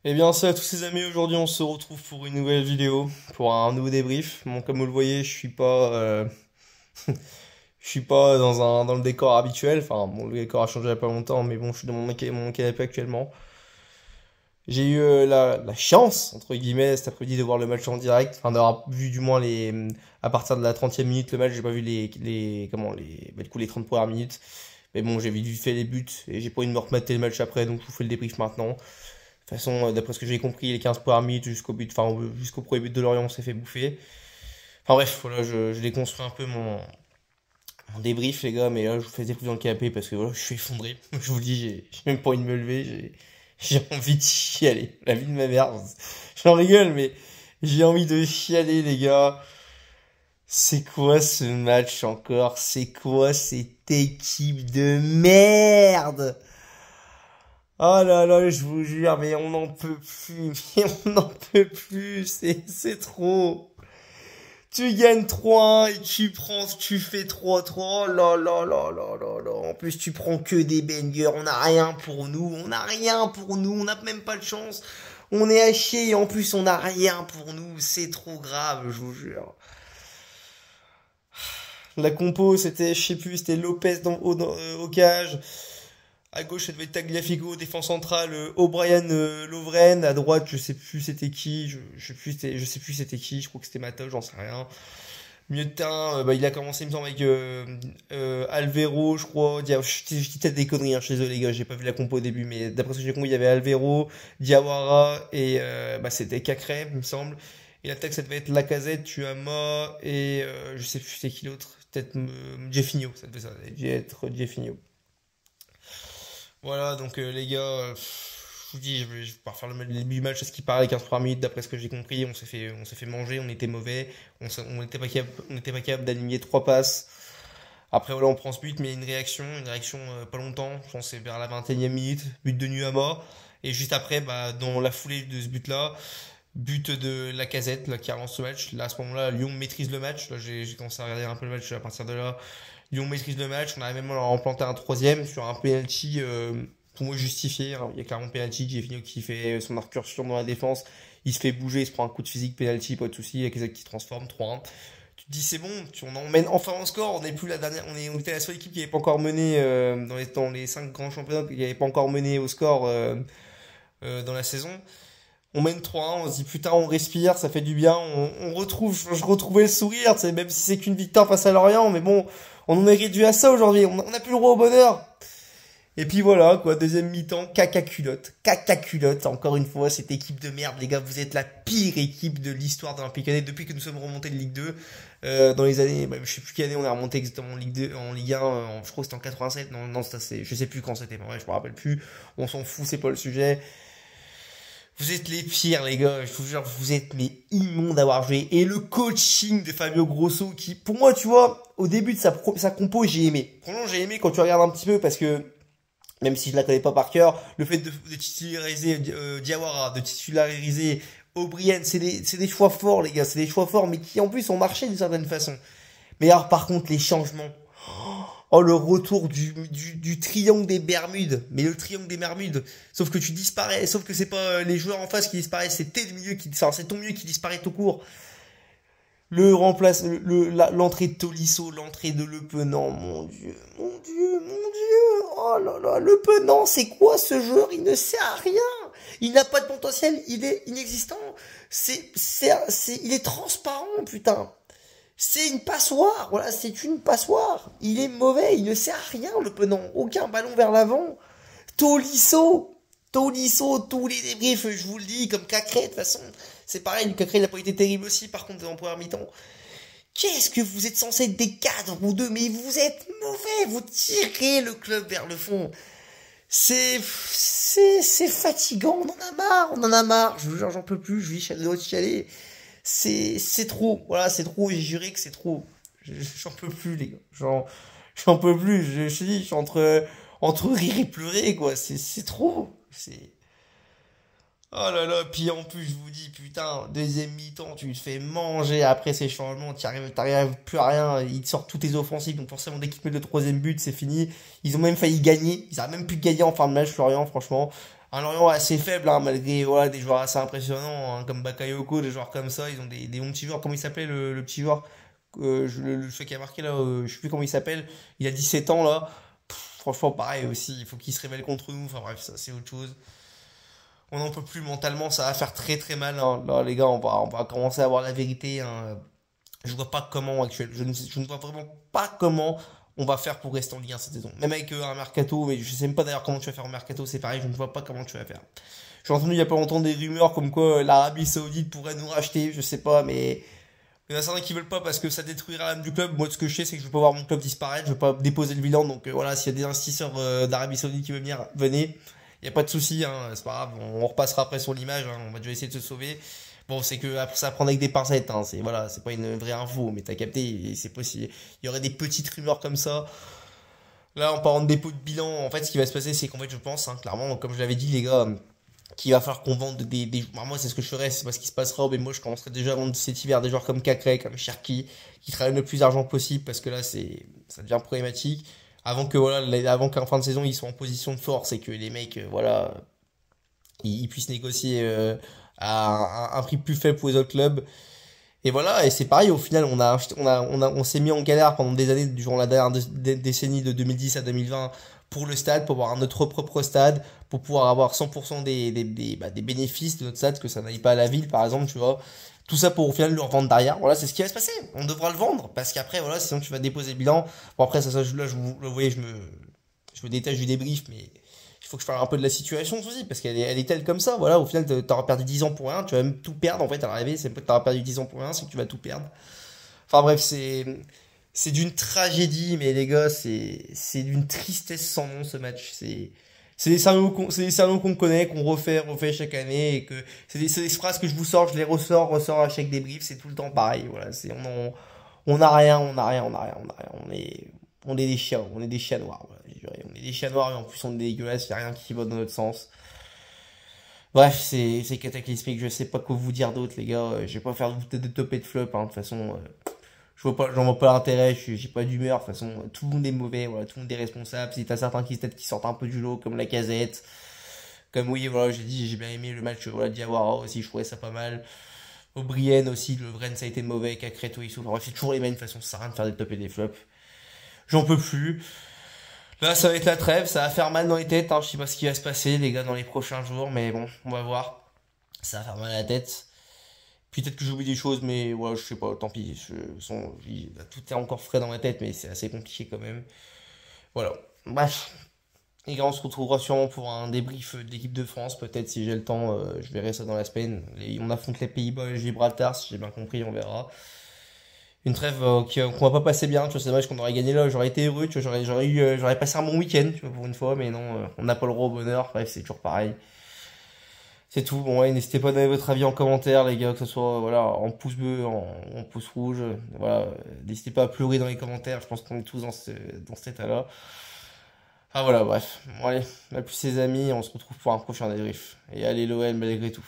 Eh bien, salut à tous ces amis, aujourd'hui on se retrouve pour une nouvelle vidéo, pour un nouveau débrief. Bon, comme vous le voyez, je suis pas dans le décor habituel. Enfin, bon, le décor a changé il y a pas longtemps, mais bon, je suis dans mon canapé actuellement. J'ai eu la chance, entre guillemets, cet après-midi de voir le match en direct, enfin d'avoir vu du moins à partir de la 30e minute le match, j'ai pas vu du coup, les 30 premières minutes. Mais bon, j'ai vite fait les buts et j'ai pas envie de me remettre le match après, donc je vous fais le débrief maintenant. De toute façon, d'après ce que j'ai compris, les 15 premières minutes jusqu'au premier but de Lorient, on s'est fait bouffer. Enfin bref, voilà, je déconstruis un peu mon débrief, les gars, mais là, je vous fais des plus dans le canapé parce que voilà, je suis effondré. Je vous le dis, j'ai même pas envie de me lever, j'ai envie de chialer. La vie de ma mère, j'en rigole, mais j'ai envie de chialer, les gars. C'est quoi ce match encore? C'est quoi cette équipe de merde? Oh là là, je vous jure, mais on n'en peut plus, mais on n'en peut plus, c'est trop. Tu gagnes 3-1 et tu fais 3-3, oh là là là là là là. En plus, tu prends que des bangers, on n'a rien pour nous, on n'a rien pour nous, on n'a même pas de chance. On est à chier et en plus, on n'a rien pour nous, c'est trop grave, je vous jure. La compo, c'était, je sais plus, c'était Lopez au cage. À gauche, ça devait être Tagliafico, défense centrale, O'Brien, Lovren. À droite, je sais plus c'était qui. Je sais plus c'était qui. Je crois que c'était Matos, j'en sais rien. Milieu de terrain, bah, il a commencé, il me semble, avec Alvero, je crois. Je dis peut-être des conneries, hein, je suis désolé, les gars, j'ai pas vu la compo au début, mais d'après ce que j'ai compris, il y avait Alvero, Diawara et bah, c'était Cacré, il me semble. Et l'attaque, ça devait être Lacazette, Tuama et je sais plus c'est qui l'autre. Peut-être Jeffinho, ça devait être Jeffinho. Voilà, donc les gars, je vous dis, je vais pas refaire le début du match, à ce qui paraît, 15 premières minutes, d'après ce que j'ai compris, on s'est fait manger, on était mauvais, on était pas capable d'aligner trois passes. Après, voilà, on prend ce but, mais une réaction pas longtemps, je pense que c'est vers la 21e minute, but de Nuama. Et juste après, bah, dans la foulée de ce but-là, but de Lacazette, là, qui relance ce match. Là, à ce moment-là, Lyon maîtrise le match. Là, j'ai commencé à regarder un peu le match à partir de là. Lyon maîtrise le match. On arrive même à leur en planter un troisième sur un penalty pour moi justifié, hein. Il y a clairement penalty. Givinho qui fait son incursion dans la défense. Il se fait bouger, il se prend un coup de physique, penalty, pas de souci. Il y a quelqu'un qui transforme 3-1. Tu te dis c'est bon, on emmène enfin en score. On n'est plus la dernière. On était la seule équipe qui n'avait pas encore mené dans les 5 grands championnats, qui n'avait pas encore mené au score dans la saison. On mène 3-1, on se dit putain, on respire, ça fait du bien, on retrouve, je retrouvais le sourire, tu sais, même si c'est qu'une victoire face à Lorient, mais bon, on en est réduit à ça aujourd'hui, on n'a plus le droit au bonheur. Et puis voilà, quoi, deuxième mi-temps, caca culotte, encore une fois, cette équipe de merde, les gars, vous êtes la pire équipe de l'histoire de l'Olympique Lyonnais depuis que nous sommes remontés de Ligue 2, dans les années, bah, je sais plus quelle année on est remonté exactement en Ligue 2, en Ligue 1, je crois que c'était en 87, non, je sais plus quand c'était, mais ouais, je me rappelle plus, on s'en fout, c'est pas le sujet. Vous êtes les pires, les gars. Je vous jure, vous êtes mais immondes d'avoir joué. Et le coaching de Fabio Grosso, qui, pour moi, tu vois, au début de sa compo, j'ai aimé. Franchement, j'ai aimé quand tu regardes un petit peu parce que, même si je la connais pas par cœur, le fait de titulariser Diawara, de titulariser O'Brien, c'est des choix forts, les gars. C'est des choix forts, mais qui en plus ont marché d'une certaine façon. Mais alors, par contre, les changements. Oh, le retour du triangle des Bermudes. Mais le triangle des Bermudes. Sauf que tu disparais. Sauf que c'est pas les joueurs en face qui disparaissent. C'est tes milieu qui, enfin, c'est ton milieu qui disparaît tout court. L'entrée de Tolisso, l'entrée de Le Penant. Mon dieu, mon dieu, mon dieu. Oh là là, Le Penant, c'est quoi ce joueur? Il ne sert à rien. Il n'a pas de potentiel. Il est inexistant. Il est transparent, putain. C'est une passoire, voilà, c'est une passoire. Il est mauvais, il ne sert à rien, Le Penant. Aucun ballon vers l'avant. Tolisso, Tolisso, tous les débriefs, je vous le dis, comme Cacré, de toute façon. C'est pareil, Cacré, il n'a pas été terrible aussi, par contre, en première mi-temps. Qu'est-ce que vous êtes censés être des cadres, vous deux, mais vous êtes mauvais, vous tirez le club vers le fond. C'est fatigant, on en a marre, on en a marre. Je vous jure, j'en peux plus, je vis chialer. C'est trop, voilà, c'est trop, j'ai juré que c'est trop. J'en peux plus, les gars. J'en peux plus, je te dis, je suis entre rire et pleurer, quoi. C'est trop. C'est, oh là là, puis en plus, je vous dis, putain, deuxième mi-temps, tu te fais manger après ces changements, t'arrives plus à rien, ils te sortent tous tes offensives, donc forcément, dès qu'ils mettent le troisième but, c'est fini. Ils ont même failli gagner, ils auraient même pu gagner en fin de match, Florian, franchement. Un Lorient assez faible, hein, malgré voilà, des joueurs assez impressionnants, hein, comme Bakayoko, des joueurs comme ça. Ils ont des bons petits joueurs. Comment il s'appelait le petit joueur celui qui a marqué là, je sais plus comment il s'appelle. Il a 17 ans là. Franchement, pareil aussi. Il faut qu'il se révèle contre nous. Enfin bref, ça c'est autre chose. On n'en peut plus mentalement. Ça va faire très très mal, hein. Là, les gars, on va commencer à voir la vérité, hein. Je vois pas comment actuellement. Je ne vois vraiment pas comment on va faire pour rester en Ligue 1 cette saison. Même avec un mercato, mais je sais même pas d'ailleurs comment tu vas faire un mercato, c'est pareil, je ne vois pas comment tu vas faire. J'ai entendu il y a pas longtemps des rumeurs comme quoi l'Arabie Saoudite pourrait nous racheter, je sais pas, mais il y en a certains qui veulent pas parce que ça détruira l'âme du club. Moi, ce que je sais, c'est que je veux pas voir mon club disparaître, je veux pas déposer le bilan. Donc voilà, s'il y a des investisseurs d'Arabie Saoudite qui veulent venir, venez. Il y a pas de souci, hein, c'est pas grave, on repassera après sur l'image, hein, on va déjà essayer de se sauver. Bon, c'est que après ça prend avec des pincettes, hein, c'est voilà, c'est pas une vraie info, mais t'as capté, c'est possible. Il y aurait des petites rumeurs comme ça. Là, en parlant de dépôt de bilan, en fait, ce qui va se passer, c'est qu'en fait, je pense, hein, clairement, comme je l'avais dit, les gars, qu'il va falloir qu'on vende bah, moi, c'est ce que je ferais, c'est pas ce qui se passera, mais moi, je commencerai déjà à vendre cet hiver des joueurs comme Cacré, comme Cherki, qui travaillent le plus d'argent possible, parce que là, ça devient problématique. Avant que, voilà, avant qu'en fin de saison, ils soient en position de force et que les mecs, voilà, ils puissent négocier à un prix plus faible pour les autres clubs. Et voilà, et c'est pareil, au final, on s'est mis en galère pendant des années, durant la dernière décennie de 2010 à 2020, pour le stade, pour avoir notre propre stade, pour pouvoir avoir 100% des bénéfices de notre stade, que ça n'aille pas à la ville, par exemple, tu vois. Tout ça pour au final le revendre derrière. Voilà, c'est ce qui va se passer. On devra le vendre, parce qu'après, voilà, sinon tu vas déposer le bilan. Bon, après, ça, là, vous voyez, je me détache du débrief, mais il faut que je parle un peu de la situation aussi, parce elle est telle comme ça. Voilà, au final, t'auras perdu 10 ans pour rien, tu vas même tout perdre en fait à l'arrivée. C'est pas que t'auras perdu 10 ans pour rien, c'est que tu vas tout perdre. Enfin bref, c'est d'une tragédie, mais les gars, c'est d'une tristesse sans nom ce match. C'est des scénarios qu'on connaît, qu'on refait chaque année, et que c'est des phrases que je vous sors, je les ressors à chaque débrief, c'est tout le temps pareil. Voilà, on a rien, on a rien, on a rien, on a rien. On est des chiens, on est des chiens noirs. Voilà, je dirais. On est des chiens noirs et en plus on est dégueulasse, y a rien qui va dans notre sens. Bref, c'est cataclysmique, je sais pas quoi vous dire d'autre les gars. Je vais pas faire de top et de flop, hein. De toute façon, j'en vois pas l'intérêt, j'ai pas d'humeur. De toute façon, tout le monde est mauvais, voilà, tout le monde est responsable. Si t'as certains peut-être qui sortent un peu du lot, comme la casette, comme oui, voilà, j'ai dit, j'ai bien aimé le match, voilà, d'Iawara aussi, je trouvais ça pas mal. O'Brien aussi, le Vren ça a été mauvais, Cacreto, Issou. Enfin bref, c'est toujours les mêmes, de toute façon, ça sert à rien de faire des top et des flops. J'en peux plus. Là, ça va être la trêve, ça va faire mal dans les têtes, hein. Je sais pas ce qui va se passer, les gars, dans les prochains jours, mais bon, on va voir. Ça va faire mal à la tête. Peut-être que j'oublie des choses, mais voilà, je sais pas, tant pis. Tout est encore frais dans ma tête, mais c'est assez compliqué quand même. Voilà. Bref. Les gars, on se retrouvera sûrement pour un débrief de l'équipe de France. Peut-être si j'ai le temps, je verrai ça dans la semaine. On affronte les Pays-Bas et Gibraltar, si j'ai bien compris, on verra. Une trêve qu'on va pas passer bien, tu vois, c'est dommage qu'on aurait gagné là, j'aurais été heureux, tu vois, j'aurais passé un bon week-end, tu vois, pour une fois, mais non, on n'a pas le droit au bonheur, bref, c'est toujours pareil. C'est tout, bon, ouais, n'hésitez pas à donner votre avis en commentaire, les gars, que ce soit, voilà, en pouce bleu, en pouce rouge, voilà, n'hésitez pas à pleurer dans les commentaires, je pense qu'on est tous dans cet état-là. Ah voilà, bref, bon allez, à plus les amis, on se retrouve pour un prochain débrief. Et allez l'OL malgré tout.